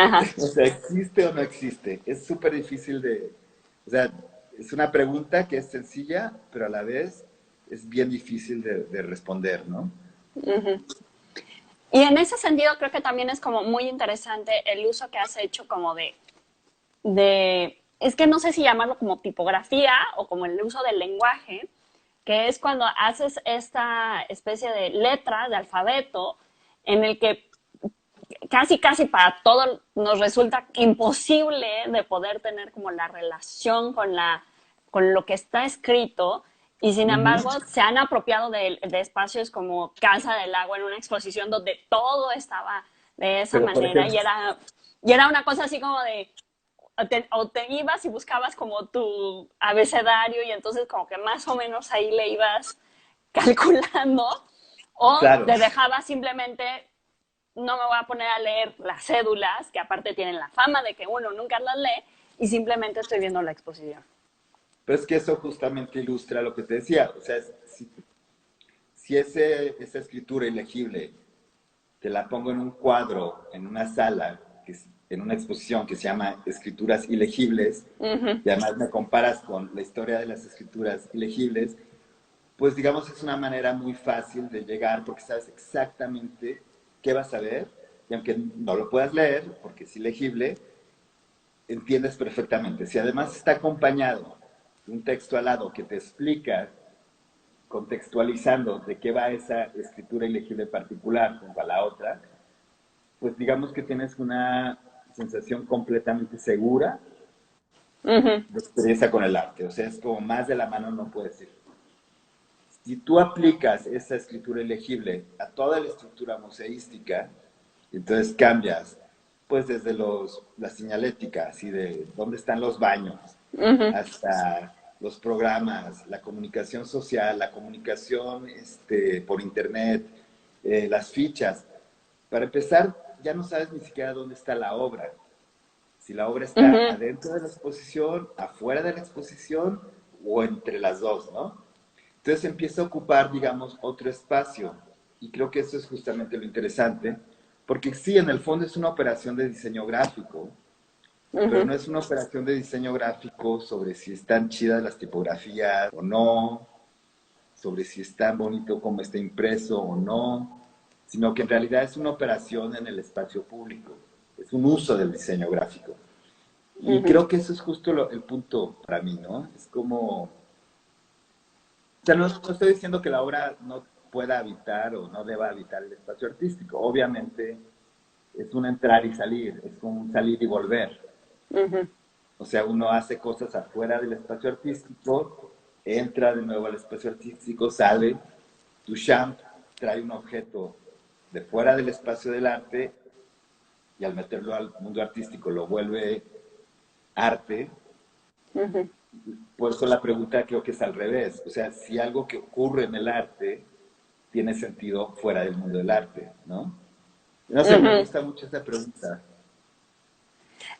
Ajá. O sea, ¿existe o no existe? Es súper difícil de... O sea, es una pregunta que es sencilla, pero a la vez es bien difícil de responder, ¿no? Ujú. Y en ese sentido creo que también es como muy interesante el uso que has hecho como es que no sé si llamarlo como tipografía o como el uso del lenguaje, que es cuando haces esta especie de letra, de alfabeto, en el que casi, casi para todo nos resulta imposible de poder tener como la relación con lo que está escrito, y sin Ujú. embargo se han apropiado de espacios como Casa del Agua en una exposición donde todo estaba de esa Pero, por manera ejemplo, y era una cosa así como de o te ibas y buscabas como tu abecedario y entonces como que más o menos ahí le ibas calculando o claro, te dejabas simplemente no me voy a poner a leer las cédulas, que aparte tienen la fama de que uno nunca las lee, y simplemente estoy viendo la exposición. pero es que eso justamente ilustra lo que te decía. O sea, si esa escritura ilegible te la pongo en un cuadro, en una sala, en una exposición que se llama Escrituras Ilegibles, Uh -huh. y además me comparas con la historia de las escrituras ilegibles, pues digamos es una manera muy fácil de llegar porque sabes exactamente qué vas a ver, y aunque no lo puedas leer, porque es ilegible, entiendes perfectamente. Si además está acompañado de un texto al lado que te explica, contextualizando de qué va esa escritura ilegible particular junto a la otra, pues digamos que tienes una sensación completamente segura Uh -huh. de experiencia con el arte. O sea, es como más de la mano no puedes ir. Si tú aplicas esa escritura ilegible a toda la estructura museística, entonces cambias, pues desde la señalética, así de dónde están los baños, Uh -huh. hasta los programas, la comunicación social, la comunicación por internet, las fichas. Para empezar, ya no sabes ni siquiera dónde está la obra. Si la obra Uh está -huh. adentro de la exposición, afuera de la exposición o entre las dos, ¿no? Entonces empieza a ocupar, digamos, otro espacio. Y creo que eso es justamente lo interesante, porque sí, en el fondo es una operación de diseño gráfico, Uh pero -huh. no es una operación de diseño gráfico sobre si están chidas las tipografías o no, sobre si es tan bonito como está impreso o no, sino que en realidad es una operación en el espacio público, es un uso del diseño gráfico. Uh Y -huh. creo que eso es justo el punto para mí, ¿no? Es como, o sea, no estoy diciendo que la obra no pueda habitar o no deba habitar el espacio artístico. Obviamente es un entrar y salir, es como un salir y volver. Uh -huh. O sea, uno hace cosas afuera del espacio artístico, entra de nuevo al espacio artístico, sale. Duchamp trae un objeto de fuera del espacio del arte y al meterlo al mundo artístico lo vuelve arte. Uh -huh. Por eso la pregunta creo que es al revés. O sea, si algo que ocurre en el arte tiene sentido fuera del mundo del arte, ¿no? No Uh sé, me -huh. gusta mucho esta pregunta.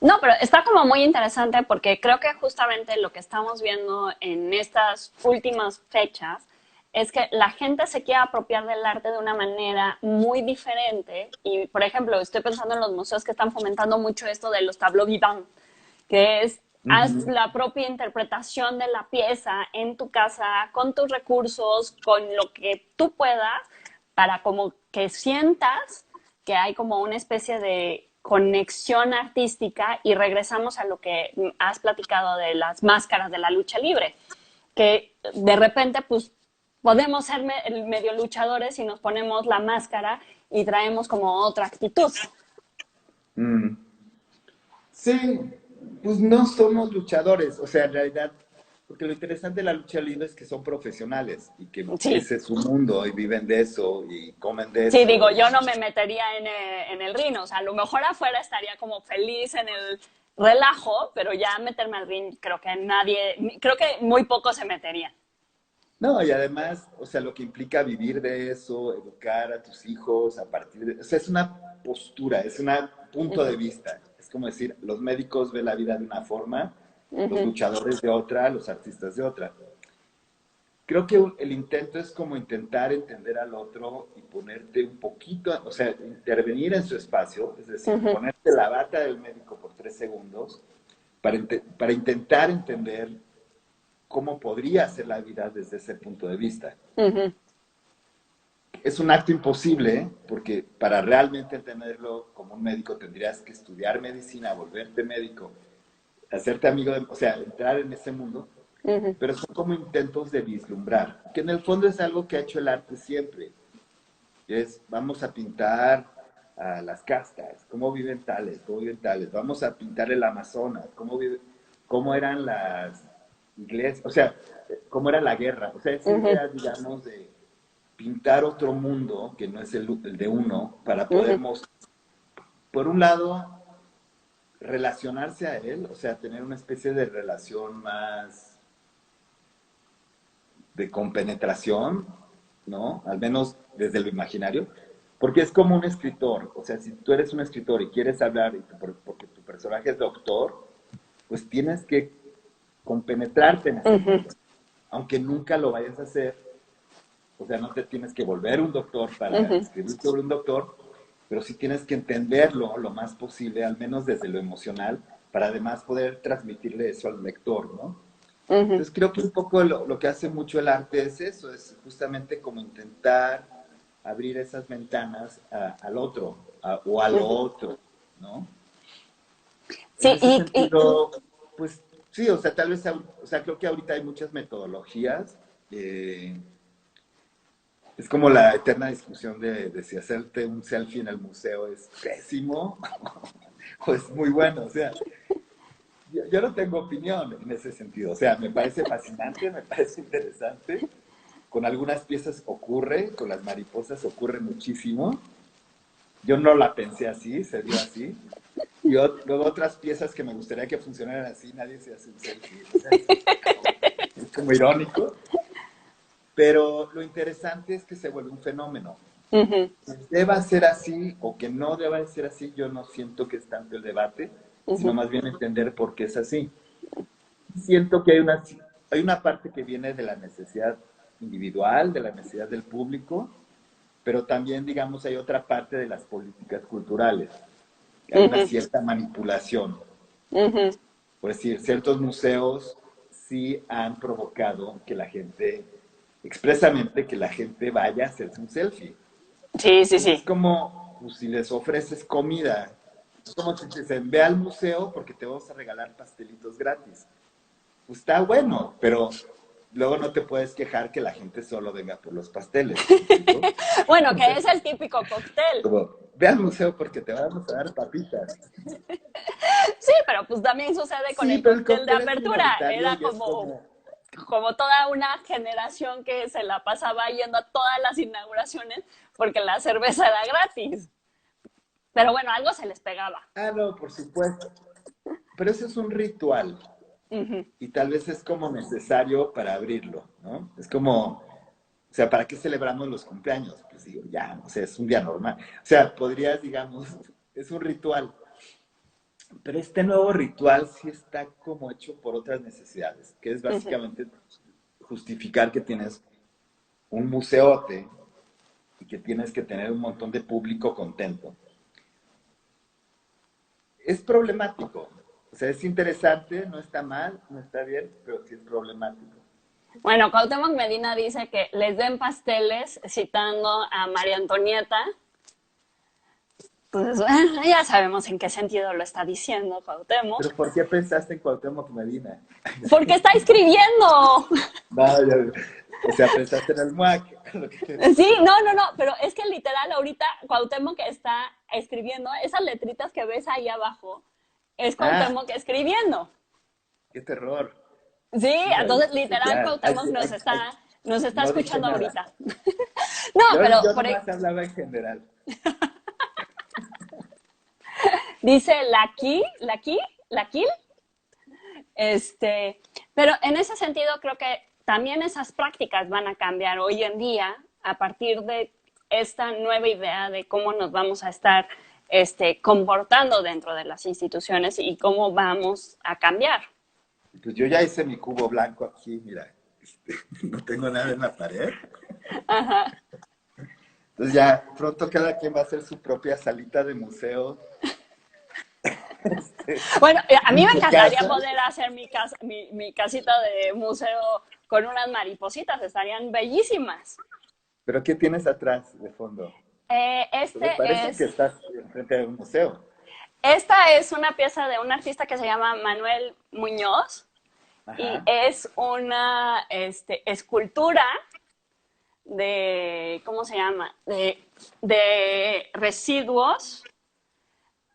No, pero está como muy interesante porque creo que justamente lo que estamos viendo en estas últimas fechas es que la gente se quiere apropiar del arte de una manera muy diferente y, por ejemplo, estoy pensando en los museos que están fomentando mucho esto de los tableaux vivants, que es Uh haz -huh. la propia interpretación de la pieza en tu casa, con tus recursos, con lo que tú puedas, para como que sientas que hay como una especie de conexión artística y regresamos a lo que has platicado de las máscaras de la lucha libre, que de repente pues podemos ser medio luchadores y nos ponemos la máscara y traemos como otra actitud. Mm. Sí, pues no somos luchadores, o sea, en realidad, porque lo interesante de la lucha libre es que son profesionales y que Sí, ese es su mundo y viven de eso y comen de sí, eso. digo, yo no me metería en el ring, o sea, a lo mejor afuera estaría como feliz en el relajo, pero ya meterme al ring creo que nadie, creo que muy poco se metería. No, y además, o sea, lo que implica vivir de eso, educar a tus hijos a partir de, o sea, es una postura, es un Uh punto de -huh, vista. Es como decir, los médicos ven la vida de una forma, uh los -huh, luchadores de otra, los artistas de otra. creo que el intento es como intentar entender al otro y ponerte un poquito, o sea, intervenir en su espacio, es decir, ponerte la bata del médico por 3 segundos para intentar entender cómo podría ser la vida desde ese punto de vista. Es un acto imposible, ¿eh? Porque para realmente entenderlo como un médico tendrías que estudiar medicina, volverte médico, hacerte amigo, o sea, entrar en ese mundo, pero son como intentos de vislumbrar, que en el fondo es algo que ha hecho el arte siempre. Es, vamos a pintar a las castas, cómo viven tales, vamos a pintar el Amazonas, cómo eran las iglesias, o sea, cómo era la guerra, o sea, esa idea, digamos, de pintar otro mundo que no es el de uno, para poder mostrar, por un lado, relacionarse a él, o sea, tener una especie de relación más de compenetración, ¿no? Al menos desde lo imaginario, porque es como un escritor, o sea, si tú eres un escritor y quieres hablar, porque tu personaje es doctor, pues tienes que compenetrarte en ese mundo, aunque nunca lo vayas a hacer, o sea, no te tienes que volver un doctor para escribir sobre un doctor, pero sí tienes que entenderlo lo más posible, al menos desde lo emocional, para además poder transmitirle eso al lector, ¿no? Entonces creo que un poco lo que hace mucho el arte es eso, es justamente como intentar abrir esas ventanas al otro, o a lo otro, ¿no? En Sí, ese sentido, pues sí, o sea, tal vez, o sea, creo que ahorita hay muchas metodologías. Es como la eterna discusión de si hacerte un selfie en el museo es pésimo o es muy bueno. O sea, yo no tengo opinión en ese sentido. O sea, me parece fascinante, me parece interesante. Con algunas piezas ocurre, con las mariposas ocurre muchísimo. Yo no la pensé así, se dio así. Y luego otras piezas que me gustaría que funcionaran así, nadie se hace un selfie. O sea, es como irónico. Pero lo interesante es que se vuelve un fenómeno. Que deba ser así o que no deba ser así, yo no siento que es tanto el debate, sino más bien entender por qué es así. Siento que hay una parte que viene de la necesidad individual, de la necesidad del público, pero también, digamos, hay otra parte de las políticas culturales. Hay una cierta manipulación. Por decir, ciertos museos sí han provocado que la gente, expresamente, que la gente vaya a hacerse un selfie. sí, sí, Entonces es sí. como, pues, si les ofreces comida, es como si te dicen, ve al museo porque te vamos a regalar pastelitos gratis. Pues está bueno, pero luego no te puedes quejar que la gente solo venga por los pasteles. ¿Me explico? Bueno, que es el típico cóctel. Como, ve al museo porque te vamos a dar papitas. Sí, pero pues también sucede con Sí, el pero el cóctel de cóctel es apertura. minoritario Era y es como, como toda una generación que se la pasaba yendo a todas las inauguraciones porque la cerveza era gratis. Pero bueno, algo se les pegaba. ah, no, por supuesto. Pero eso es un ritual y tal vez es como necesario para abrirlo, ¿no? Es como, o sea, ¿para qué celebramos los cumpleaños? Pues digo, ya, o sea, es un día normal. O sea, podrías, digamos, es un ritual. Pero este nuevo ritual sí está como hecho por otras necesidades, que es básicamente justificar que tienes un museote y que tienes que tener un montón de público contento. Es problemático. O sea, es interesante, no está mal, no está bien, pero sí es problemático. Bueno, Cuauhtémoc Medina dice que les den pasteles citando a María Antonieta. Pues bueno, ya sabemos en qué sentido lo está diciendo Cuauhtémoc. Pero ¿por qué pensaste en Cuauhtémoc Medina? Porque está escribiendo. No, o sea, pensaste en el MUAC. Sí, no, no, no, pero es que literal ahorita Cuauhtémoc está escribiendo, esas letritas que ves ahí abajo, es Ah, Cuauhtémoc escribiendo. qué terror. Sí, Sí, entonces literal ya, Cuauhtémoc nos está no dije escuchando nada. ahorita. No, pero Yo por nomás hablaba en general. dice la Kill, pero en ese sentido creo que también esas prácticas van a cambiar hoy en día a partir de esta nueva idea de cómo nos vamos a estar comportando dentro de las instituciones y cómo vamos a cambiar. Pues yo ya hice mi cubo blanco aquí, mira. no tengo nada en la pared. Ajá. Entonces ya pronto cada quien va a hacer su propia salita de museo Bueno, a mí en me su encantaría casa. poder hacer mi casita de museo con unas maripositas, estarían bellísimas. ¿Pero qué tienes atrás de fondo? Este Me parece que es, estás frente a un museo. esta es una pieza de un artista que se llama Manuel Muñoz y Ajá. es una escultura de, ¿cómo se llama? De residuos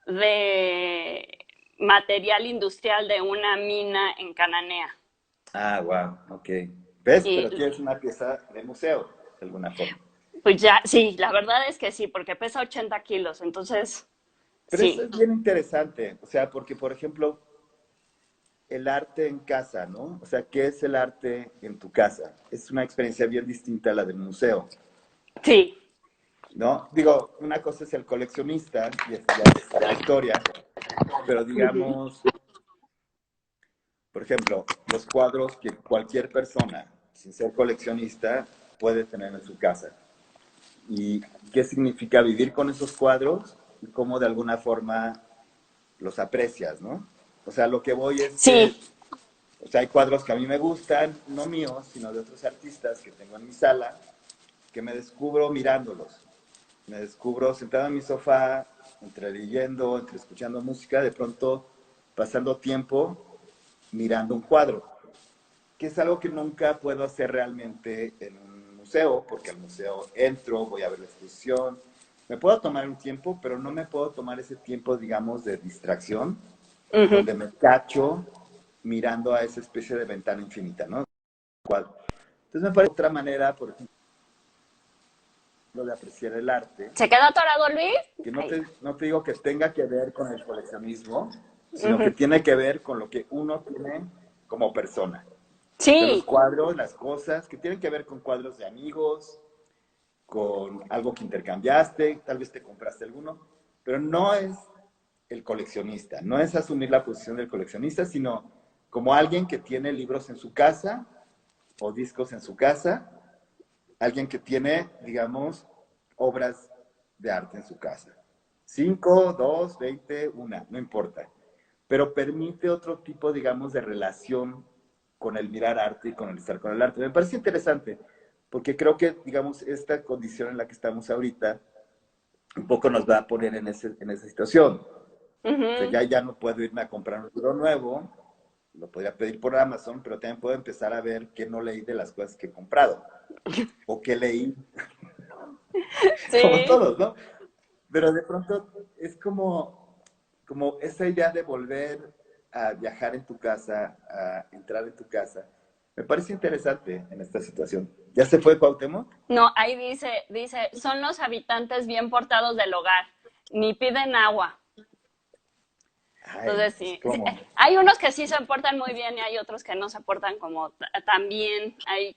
de material industrial de una mina en Cananea. Ah, wow, ok. ¿Ves? Y Pero tienes una pieza de museo, de alguna forma. pues ya, sí, la verdad es que sí, porque pesa 80 kilos, entonces Pero eso sí, es bien interesante, o sea, porque, por ejemplo, el arte en casa, ¿no? O sea, ¿qué es el arte en tu casa? Es una experiencia bien distinta a la del museo, sí, ¿no? Digo, una cosa es el coleccionista, y es, ya es otra historia, pero digamos, por ejemplo, los cuadros que cualquier persona, sin ser coleccionista, puede tener en su casa. ¿Y qué significa vivir con esos cuadros? Y cómo de alguna forma los aprecias, ¿no? O sea, lo que voy es que, sí, o sea, hay cuadros que a mí me gustan, no míos, sino de otros artistas que tengo en mi sala, que me descubro mirándolos. Me descubro sentado en mi sofá, entre leyendo, entre escuchando música, de pronto pasando tiempo mirando un cuadro, que es algo que nunca puedo hacer realmente en un museo, porque al museo entro, voy a ver la exposición, me puedo tomar un tiempo, pero no me puedo tomar ese tiempo, digamos, de distracción, ujú, donde me cacho mirando a esa especie de ventana infinita, ¿no? Entonces me parece otra manera, por ejemplo, de apreciar el arte, ¿se quedó atorado Luis? que Ahí. no te digo que tenga que ver con el coleccionismo, sino que Ujú. tiene que ver con lo que uno tiene como persona. O sea, los Sí, cuadros, las cosas que tienen que ver con cuadros de amigos, con algo que intercambiaste, tal vez te compraste alguno, pero no es el coleccionista, no es asumir la posición del coleccionista, sino como alguien que tiene libros en su casa o discos en su casa, alguien que tiene, digamos, obras de arte en su casa. 5, 2, 20, una, no importa. Pero permite otro tipo, digamos, de relación con el mirar arte y con el estar con el arte. Me parece interesante, porque creo que, digamos, esta condición en la que estamos ahorita, un poco nos va a poner en esa situación. O sea, ujú, ya no puedo irme a comprar un libro nuevo, lo podría pedir por Amazon, pero también puedo empezar a ver qué no leí de las cosas que he comprado, o qué leí, como sí. todos, ¿no? Pero de pronto es como esa idea de volver a viajar en tu casa, a entrar en tu casa. Me parece interesante en esta situación. ¿Ya se fue Cuauhtémoc? No, ahí dice, son los habitantes bien portados del hogar, ni piden agua. Ay, Entonces, pues sí, sí, cómo. hay unos que sí se portan muy bien y hay otros que no se portan como tan bien. Hay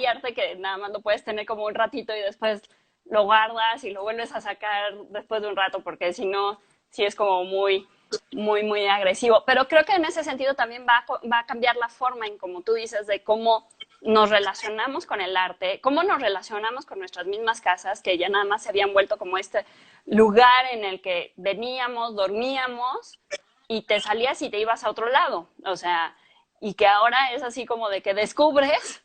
arte que nada más lo puedes tener como un ratito y después lo guardas y lo vuelves a sacar después de un rato, porque si no, sí es como muy, muy, muy agresivo. Pero creo que en ese sentido también va a cambiar la forma en, como tú dices, de cómo nos relacionamos con el arte, cómo nos relacionamos con nuestras mismas casas, que ya nada más se habían vuelto como este lugar en el que veníamos, dormíamos y te salías y te ibas a otro lado. O sea, y que ahora es así como de que descubres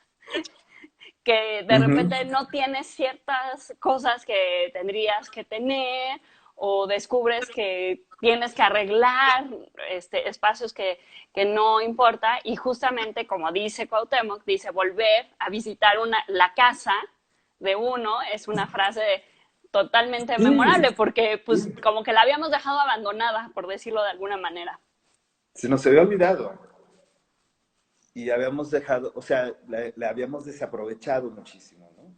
que de Ujú. repente no tienes ciertas cosas que tendrías que tener o descubres que tienes que arreglar espacios que no importa y justamente como dice Cuauhtémoc, dice volver a visitar la casa de uno es una frase totalmente Sí, memorable porque pues sí. como que la habíamos dejado abandonada, por decirlo de alguna manera. Se nos había olvidado y habíamos dejado, o sea, la habíamos desaprovechado muchísimo, ¿no?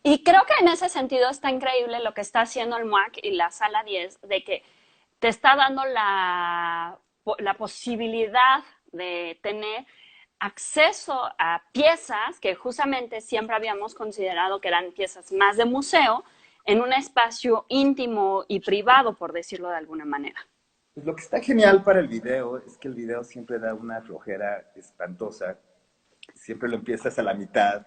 Y creo que en ese sentido está increíble lo que está haciendo el MUAC y la Sala 10, de que te está dando la posibilidad de tener acceso a piezas que justamente siempre habíamos considerado que eran piezas más de museo en un espacio íntimo y privado, por decirlo de alguna manera. Pues lo que está genial para el video es que el video siempre da una flojera espantosa. Siempre lo empiezas a la mitad.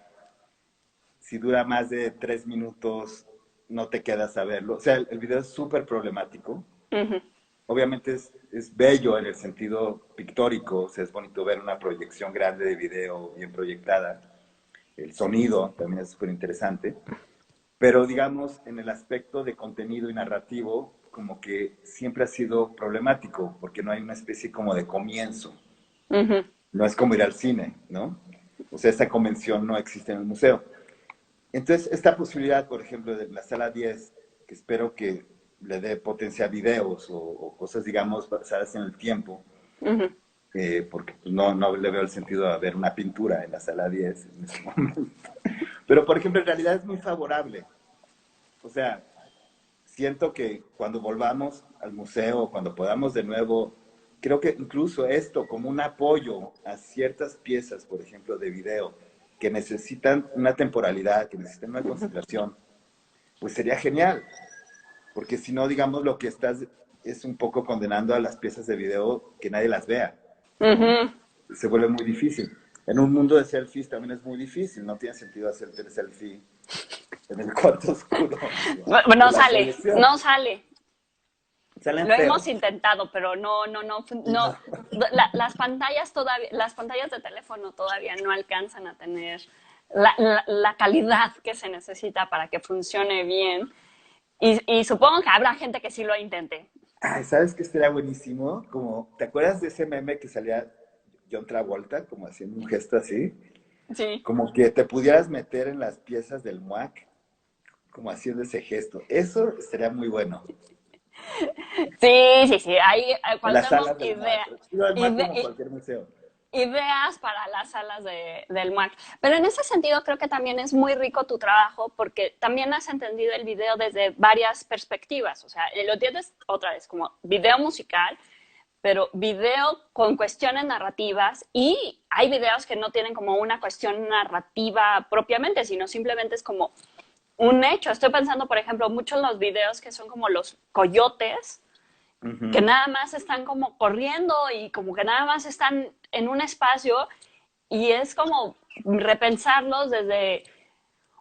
Si dura más de 3 minutos, no te quedas a verlo. O sea, el video es súper problemático. Ujú. Obviamente es bello en el sentido pictórico, o sea, es bonito ver una proyección grande de video bien proyectada. El sonido también es súper interesante. Pero digamos, en el aspecto de contenido y narrativo, como que siempre ha sido problemático, porque no hay una especie como de comienzo. Ujú. No es como ir al cine, ¿no? O sea, esa convención no existe en el museo. Entonces, esta posibilidad, por ejemplo, de la sala 10, que espero que le dé potencia a videos o cosas, digamos, basadas en el tiempo, Ujú. porque pues, no le veo el sentido a ver una pintura en la sala 10 en ese momento. Pero, por ejemplo, en realidad es muy favorable. O sea, siento que cuando volvamos al museo, cuando podamos de nuevo, creo que incluso esto como un apoyo a ciertas piezas, por ejemplo, de video, que necesitan una temporalidad, que necesitan una concentración, pues sería genial, porque si no, digamos, lo que estás es un poco condenando a las piezas de video que nadie las vea, ¿no? Ujú. Se vuelve muy difícil. En un mundo de selfies también es muy difícil, no tiene sentido hacerte el selfie en el cuarto oscuro de No la sale, proyección. no sale. Salen Lo feos. hemos intentado, pero Sí, no. no. Las pantallas todavía, las pantallas de teléfono todavía no alcanzan a tener la calidad que se necesita para que funcione bien. Y supongo que habrá gente que sí lo intente. Ay, ¿sabes qué estaría buenísimo? Como, ¿te acuerdas de ese meme que salía John Travolta, como haciendo un gesto así? Sí. Como que te pudieras meter en las piezas del MUAC, como haciendo ese gesto. Eso estaría muy bueno. Sí, sí, sí. Ahí En cuando las tenemos salas del MUAC. Digo, el MUAC como cualquier museo. ideas para las salas del MUAC. Pero en ese sentido creo que también es muy rico tu trabajo porque también has entendido el video desde varias perspectivas. O sea, lo entiendes otra vez como video musical, pero video con cuestiones narrativas y hay videos que no tienen como una cuestión narrativa propiamente, sino simplemente es como un hecho. Estoy pensando, por ejemplo, mucho en los videos que son como los coyotes, que Ujú. nada más están como corriendo y como que nada más están en un espacio y es como repensarlos desde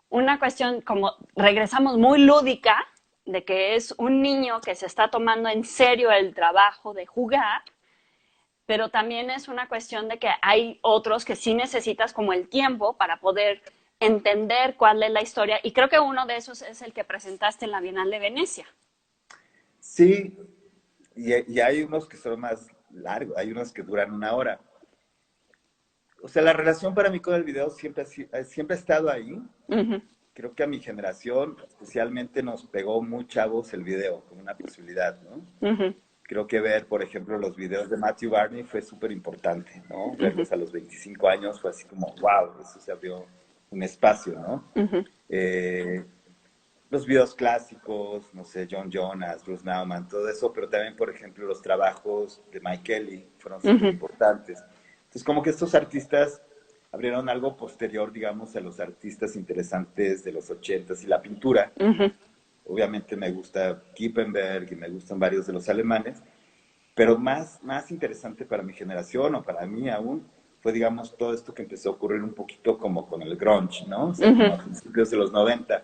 una cuestión como regresamos muy lúdica de que es un niño que se está tomando en serio el trabajo de jugar, pero también es una cuestión de que hay otros que sí necesitas como el tiempo para poder entender cuál es la historia y creo que uno de esos es el que presentaste en la Bienal de Venecia. Sí, y hay unos que son más largos, hay unos que duran 1 hora. O sea, la relación para mí con el video siempre ha estado ahí. Uh -huh. Creo que a mi generación especialmente nos pegó muy chavos el video como una posibilidad, ¿no? Uh -huh. Creo que ver, por ejemplo, los videos de Matthew Barney fue súper importante, ¿no? Uh -huh. Verlos a los 25 años fue así como, wow, eso se abrió un espacio, ¿no? Uh -huh. Eh, los videos clásicos, no sé, John Jonas, Bruce Nauman, todo eso, pero también, por ejemplo, los trabajos de Mike Kelly fueron Uh súper -huh. importantes. Entonces, como que estos artistas abrieron algo posterior, digamos, a los artistas interesantes de los 80s y la pintura. Uh -huh. Obviamente me gusta Kippenberg y me gustan varios de los alemanes, pero más interesante para mi generación o para mí aún fue, digamos, todo esto que empezó a ocurrir un poquito como con el grunge, ¿no? O sea, Uh como -huh. a principios de los 90.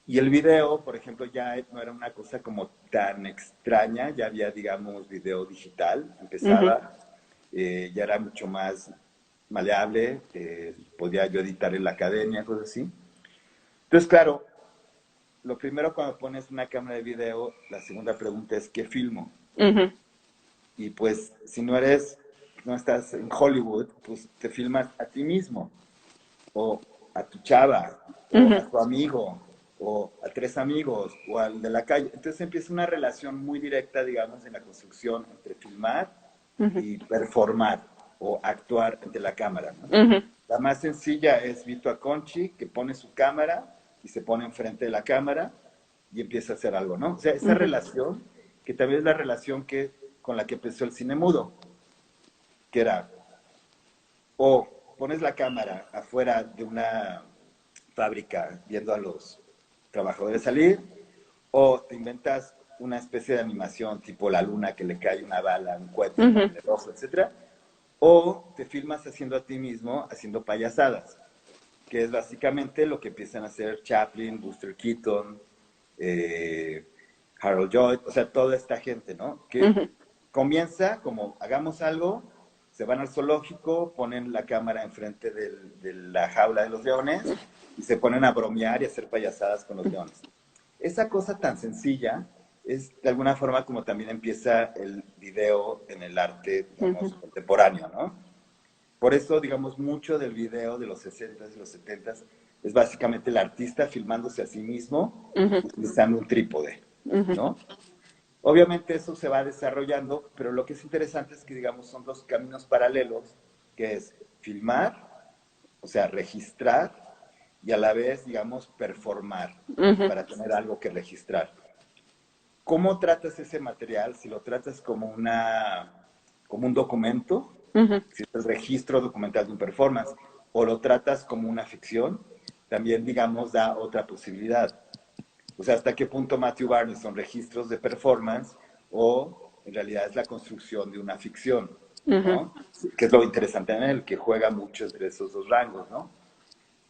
Y el video, por ejemplo, ya no era una cosa como tan extraña, ya había, digamos, video digital, Uh -huh. empezaba, ya era mucho más maleable, podía yo editar en la academia, cosas así. Entonces, claro, lo primero cuando pones una cámara de video, la segunda pregunta es, ¿qué filmo? Uh -huh. Y pues, si no estás en Hollywood, pues te filmas a ti mismo, o a tu chava, Uh o -huh. a tu amigo, o a 3 amigos, o al de la calle. Entonces empieza una relación muy directa, digamos, en la construcción entre filmar Uh -huh. y performar o actuar ante la cámara, ¿no? Uh -huh. La más sencilla es Vito Acconci, que pone su cámara y se pone enfrente de la cámara y empieza a hacer algo, ¿no? O sea, Uh esa -huh. relación, que también es la relación con la que empezó el cine mudo, que era o pones la cámara afuera de una fábrica viendo a los trabajadores salir, o te inventas una especie de animación tipo la luna que le cae una bala, un cohete en el ojo, etcétera, o te filmas haciendo a ti mismo, haciendo payasadas, que es básicamente lo que empiezan a hacer Chaplin, Buster Keaton, eh, Harold Lloyd, o sea, toda esta gente, ¿no? Que comienza como, hagamos algo, se van al zoológico, ponen la cámara enfrente de la jaula de los leones y se ponen a bromear y a hacer payasadas con los leones. Esa cosa tan sencilla es de alguna forma como también empieza el video en el arte, digamos, contemporáneo, ¿no? Por eso, digamos, mucho del video de los 60s y los 70s es básicamente el artista filmándose a sí mismo utilizando un trípode, ¿no? Obviamente eso se va desarrollando, pero lo que es interesante es que, digamos, son dos caminos paralelos, que es filmar, o sea, registrar, y a la vez, digamos, performar, para tener algo que registrar. ¿Cómo tratas ese material? Si lo tratas como como un documento, si es el registro documental de un performance, o lo tratas como una ficción, también, digamos, da otra posibilidad. O sea, hasta qué punto Matthew Barney son registros de performance o en realidad es la construcción de una ficción, ¿no? Que es lo interesante en él, que juega mucho entre esos dos rangos, ¿no?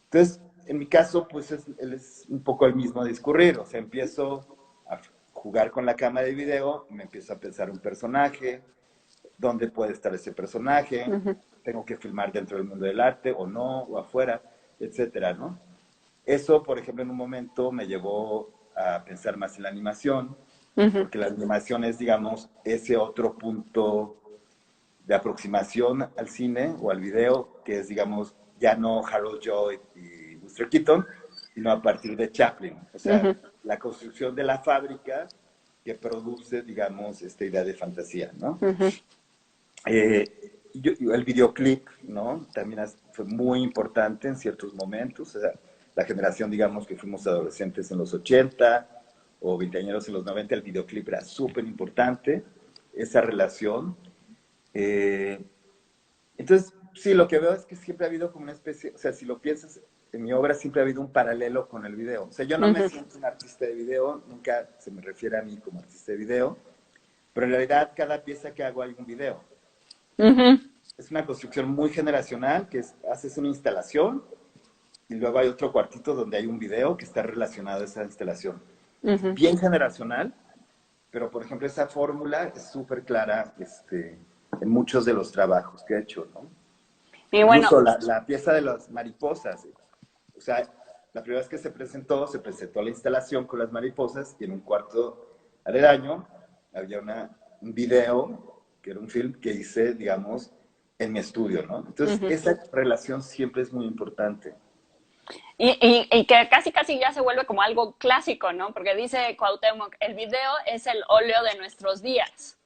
Entonces, en mi caso, pues él es un poco el mismo discurrir, o sea, empiezo a jugar con la cámara de video, me empiezo a pensar un personaje, dónde puede estar ese personaje, tengo que filmar dentro del mundo del arte o no, o afuera, etcétera, ¿no? Eso, por ejemplo, en un momento me llevó a pensar más en la animación, porque la animación es, digamos, ese otro punto de aproximación al cine o al video, que es, digamos, ya no Harold Lloyd y Buster Keaton, sino a partir de Chaplin. O sea, la construcción de la fábrica que produce, digamos, esta idea de fantasía, ¿no? El videoclip, ¿no? También fue muy importante en ciertos momentos. O sea, la generación, digamos, que fuimos adolescentes en los 80 o veinteañeros en los 90, el videoclip era súper importante, esa relación. Eh, entonces, sí, lo que veo es que siempre ha habido como una especie, o sea, si lo piensas, en mi obra siempre ha habido un paralelo con el video. O sea, yo no me siento un artista de video, nunca se me refiere a mí como artista de video, pero en realidad cada pieza que hago hay un video. Es una construcción muy generacional, que haces una instalación y luego hay otro cuartito donde hay un video que está relacionado a esa instalación. Bien generacional, pero por ejemplo esa fórmula es súper clara en muchos de los trabajos que he hecho, ¿no? Y bueno, Incluso la pieza de las mariposas, o sea, la primera vez que se presentó la instalación con las mariposas y en un cuarto aledaño había un video, que era un film que hice, digamos, en mi estudio, ¿no? Entonces, esa relación siempre es muy importante. y que casi casi ya se vuelve como algo clásico, ¿no? Porque dice Cuauhtémoc, el video es el óleo de nuestros días.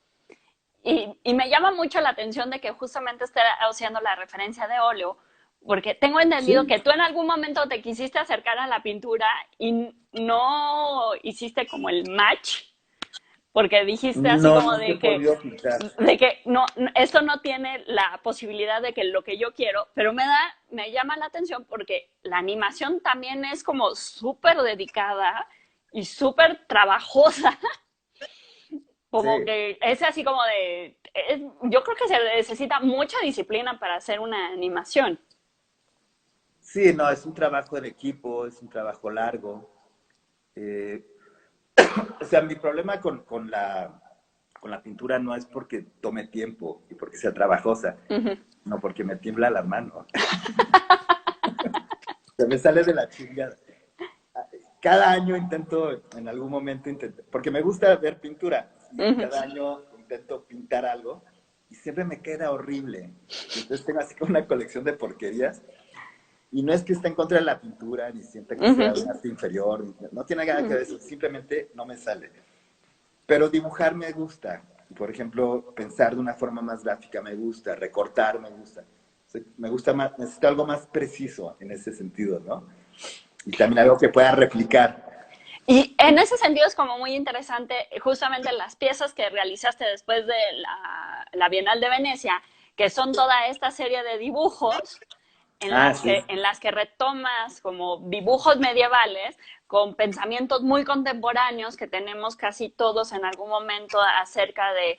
Y me llama mucho la atención de que justamente esté haciendo la referencia de óleo, porque tengo entendido Sí. que tú en algún momento te quisiste acercar a la pintura y no hiciste como el match, porque dijiste así No, como nunca he podido pintar. de que no, esto no tiene la posibilidad de que lo que yo quiero, pero me llama la atención porque la animación también es como súper dedicada y súper trabajosa, como Sí. que es así como yo creo que se necesita mucha disciplina para hacer una animación. Sí, no, es un trabajo en equipo, es un trabajo largo. Eh, o sea, mi problema con la pintura no es porque tome tiempo y porque sea trabajosa, no porque me tiembla la mano. Se me sale de la chingada. Cada año intento, en algún momento, porque me gusta ver pintura, y cada año intento pintar algo y siempre me queda horrible. Y entonces tengo así como una colección de porquerías. Y no es que esté en contra de la pintura, ni sienta que sea un arte inferior, no tiene nada que ver eso, simplemente no me sale. Pero dibujar me gusta. Por ejemplo, pensar de una forma más gráfica me gusta, recortar me gusta. O sea, me gusta más, necesito algo más preciso en ese sentido, ¿no? Y también algo que pueda replicar. Y en ese sentido es como muy interesante justamente las piezas que realizaste después de la Bienal de Venecia, que son toda esta serie de dibujos Ah, sí. en las que retomas como dibujos medievales, con pensamientos muy contemporáneos que tenemos casi todos en algún momento acerca de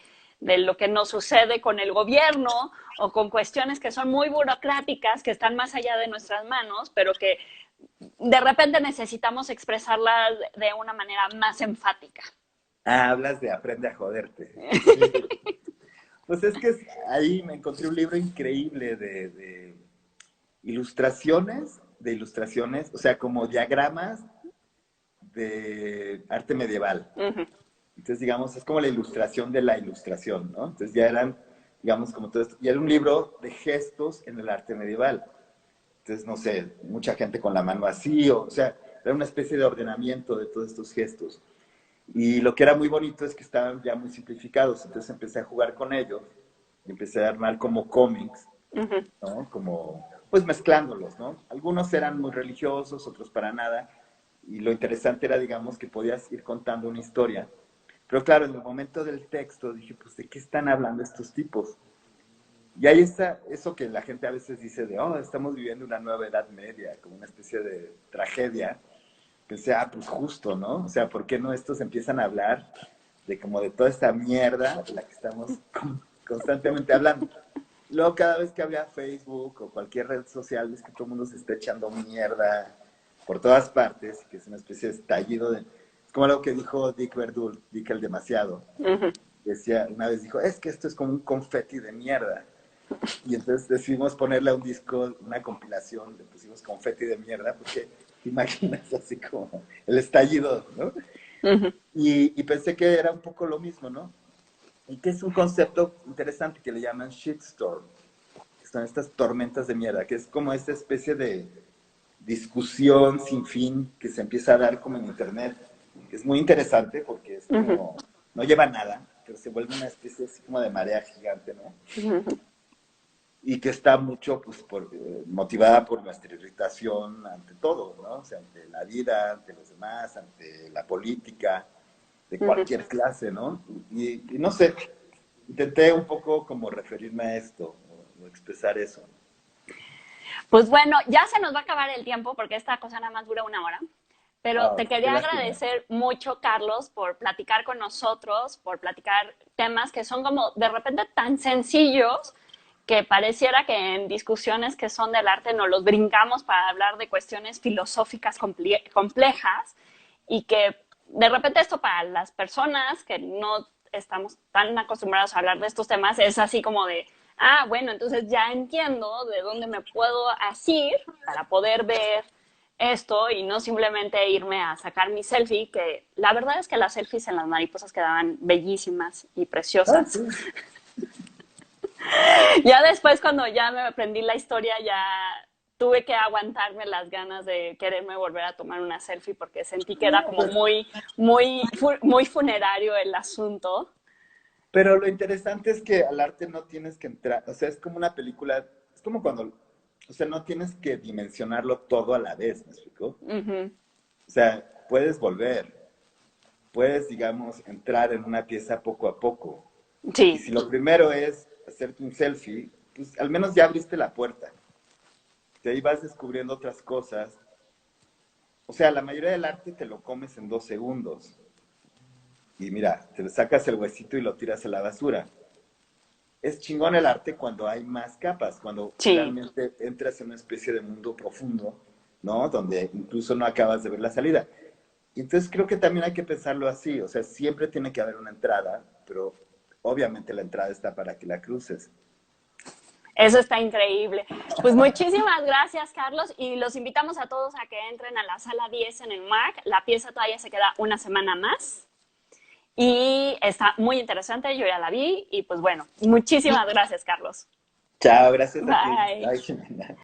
lo que nos sucede con el gobierno o con cuestiones que son muy burocráticas, que están más allá de nuestras manos, pero que de repente necesitamos expresarlas de una manera más enfática. Ah, hablas de Aprende a joderte. Sí. Pues es que ahí me encontré un libro increíble de ilustraciones, o sea, como diagramas de arte medieval. Uh-huh. Entonces, digamos, es como la ilustración de la ilustración, ¿no? Entonces ya eran, digamos, como todo esto. Y era un libro de gestos en el arte medieval. Entonces, no sé, mucha gente con la mano así, o sea, era una especie de ordenamiento de todos estos gestos. Y lo que era muy bonito es que estaban ya muy simplificados. Entonces empecé a jugar con ellos y empecé a armar como cómics, Uh-huh. ¿no? Como, pues mezclándolos, ¿no? Algunos eran muy religiosos, otros para nada. Y lo interesante era, digamos, que podías ir contando una historia. Pero claro, en el momento del texto dije, pues, ¿de qué están hablando estos tipos? Y ahí está eso que la gente a veces dice de, oh, estamos viviendo una nueva edad media, como una especie de tragedia. Pensé, ah, pues justo, ¿no? O sea, ¿por qué no estos empiezan a hablar de como de toda esta mierda de la que estamos constantemente hablando? Luego cada vez que había Facebook o cualquier red social, es que todo el mundo se está echando mierda por todas partes, que es una especie de estallido de... Es como algo que dijo Dick Verdul, Dick el Demasiado. Uh-huh. Decía, una vez dijo, es que esto es como un confeti de mierda. Y entonces decidimos ponerle a un disco, una compilación, le pusimos confeti de mierda, porque te imaginas así como el estallido, ¿no? Uh-huh. Y pensé que era un poco lo mismo, ¿no? Y que es un concepto interesante que le llaman shitstorm, que son estas tormentas de mierda, que es como esta especie de discusión sin fin que se empieza a dar como en internet, que es muy interesante porque es Uh-huh. como, no lleva nada, pero se vuelve una especie así como de marea gigante, ¿no? Uh-huh. Y que está mucho pues, motivada por nuestra irritación ante todo, ¿no? O sea, ante la vida, ante los demás, ante la política, de Uh-huh. cualquier clase, ¿no? Y no sé, intenté un poco como referirme a esto, o expresar eso. Pues bueno, ya se nos va a acabar el tiempo porque esta cosa nada más dura 1 hora. Pero Ah, te qué quería lástima. agradecer mucho, Carlos, por platicar con nosotros, por platicar temas que son como de repente tan sencillos que pareciera que en discusiones que son del arte nos los brincamos para hablar de cuestiones filosóficas complejas y que de repente esto para las personas que no estamos tan acostumbrados a hablar de estos temas es así como de, ah, bueno, entonces ya entiendo de dónde me puedo asir para poder ver esto y no simplemente irme a sacar mi selfie, que la verdad es que las selfies en las mariposas quedaban bellísimas y Ah, preciosas. sí. Ya después, cuando ya me aprendí la historia, ya tuve que aguantarme las ganas de quererme volver a tomar una selfie porque sentí que era No, como muy funerario el asunto. pero lo interesante es que al arte no tienes que entrar, o sea, es como una película, es como cuando, o sea, no tienes que dimensionarlo todo a la vez, ¿me explico? Uh-huh. O sea, puedes volver, puedes, digamos, entrar en una pieza poco a poco. Y Sí, si lo primero es hacerte un selfie, pues al menos ya abriste la puerta. De ahí vas descubriendo otras cosas. O sea, la mayoría del arte te lo comes en 2 segundos. Y mira, te sacas el huesito y lo tiras a la basura. Es chingón el arte cuando hay más capas, cuando sí. realmente entras en una especie de mundo profundo, ¿no? Donde incluso no acabas de ver la salida. Y entonces creo que también hay que pensarlo así, o sea, siempre tiene que haber una entrada, pero obviamente la entrada está para que la cruces. Eso está increíble. Pues muchísimas gracias, Carlos, y los invitamos a todos a que entren a la sala 10 en el MAC. La pieza todavía se queda 1 semana más y está muy interesante, yo ya la vi y pues bueno, muchísimas gracias, Carlos. Chao, gracias a ti. Bye. Ay, Jimena.